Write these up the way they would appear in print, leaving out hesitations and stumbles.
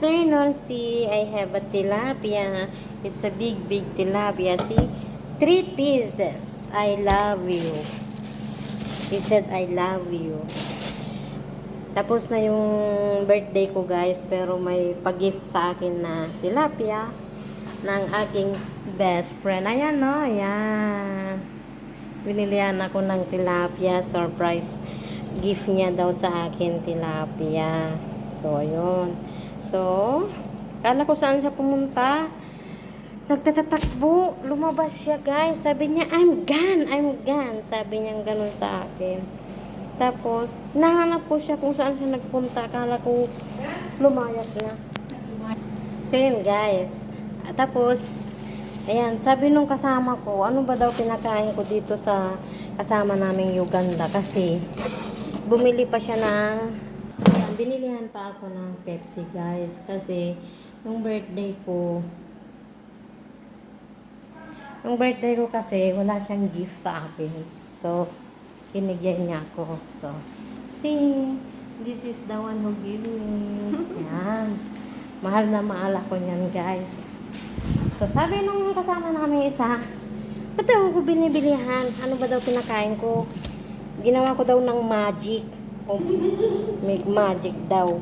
afternoon. See, I have a tilapia. It's a big, big tilapia. See, 3 pieces. I love you. He said, I love you. Tapos na yung birthday ko, guys. Pero may pag-gift sa akin na tilapia ng aking best friend. Ayan, no? Ayan. Binilihan ako ng tilapia. Surprise gift niya daw sa akin, tilapia. So, ayun. So, kala ko saan siya pumunta. Nagtatatakbo. Lumabas siya, guys. Sabi niya, I'm gone. I'm gone. Sabi niya ganun sa akin. Tapos, nahanap ko siya kung saan siya nagpunta. Akala ko lumayas na. So, yun, guys. Tapos, ayan, sabi nung kasama ko, ano ba daw pinakain ko dito sa kasama naming Uganda. Kasi, bumili pa siya ng, ayan, binilihan pa ako ng Pepsi, guys. Kasi, yung birthday ko kasi, wala siyang gift sa akin. So, kinigyan niya ako. So, see, this is the one who gave me. Yan. Mahal na mahal ako niyan, guys. So, sabi nung kasama namin isa, ba't daw ako binibilihan? Ano ba daw pinakain ko? Ginawa ko daw ng magic. Make magic daw.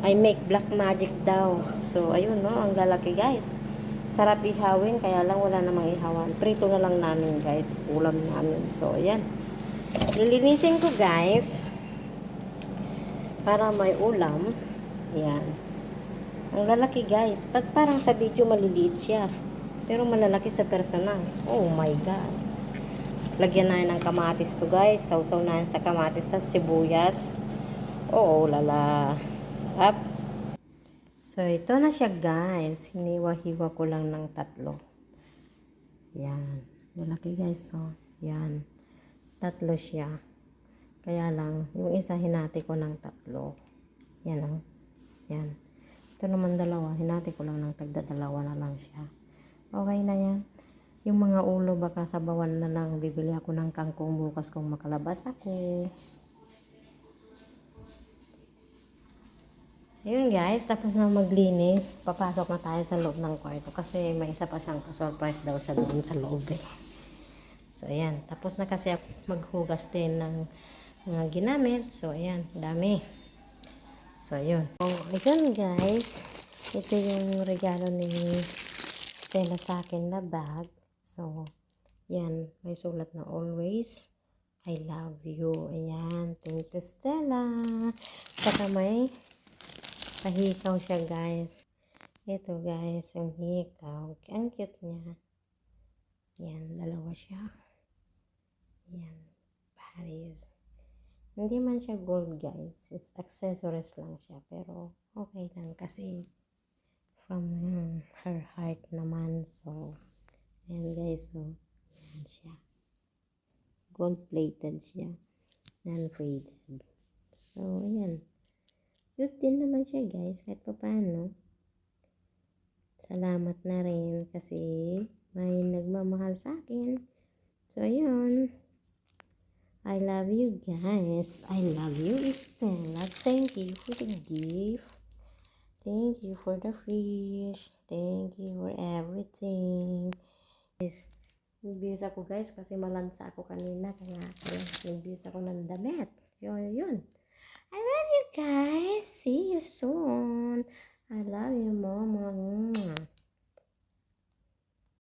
I make black magic daw. So, ayun, no? Ang lalaki, guys. Sarap ihawin, kaya lang wala namang ihawan. Prito na lang namin, guys. Ulam namin. So, ayan. Lilinisin ko, guys. Para may ulam. Ayan. Ang lalaki, guys. Pag parang sa video maliliit siya. Pero malalaki sa personal. Oh my God. Lagyan na ng kamatis to, guys. Sausaw na sa kamatis. Tapos sibuyas. Oo, lala. Sarap. So, ito na siya, guys. Hiniwa-hiwa ko lang ng 3. Yan. Lalaki, guys. So, yan. 3 siya. Kaya lang, yung isa hinati ko ng 3. Yan, oh. Yan. Ito naman 2. Hinati ko lang ng tagda 2 na lang siya. Okay na yan. Yung mga ulo, baka sabawan na lang. Bibili ako ng kangkong bukas kung makalabas ako. Ayun, guys, tapos na maglinis, papasok na tayo sa loob ng kwarto kasi may isa pa siyang surprise daw sa doon sa loob eh. So, ayan. Tapos na kasi ako maghugas din ng mga ginamit. So, ayan. Dami. So, ayun. So, ayun, guys. Ito yung regalo ni Stella sa akin na bag. So, yan. May sulat na always. I love you. Ayan. Thank you, Stella. Saka may pahikaw siya, guys. Ito, guys. Yung hikaw. Ang cute niya. Yan. 2 siya. Yan. Paris. Hindi man siya gold, guys. It's accessories lang siya. Pero, okay lang. Kasi, from her heart naman. So, ayan, guys. So, yan siya. Gold-plated siya. Non-faded. So, ayan. Cute din naman siya, guys. Kahit pa paano. Salamat na rin kasi may nagmamahal sa akin. So, ayun. I love you, guys. I love you, Stella. Thank you for the gift. Thank you for the fish. Thank you for everything. Guys, nagbihis ako, guys, kasi malansa ako kanina. Kaya nagbihis ako ng damit. So, yun. I love you, guys. See you soon. I love you.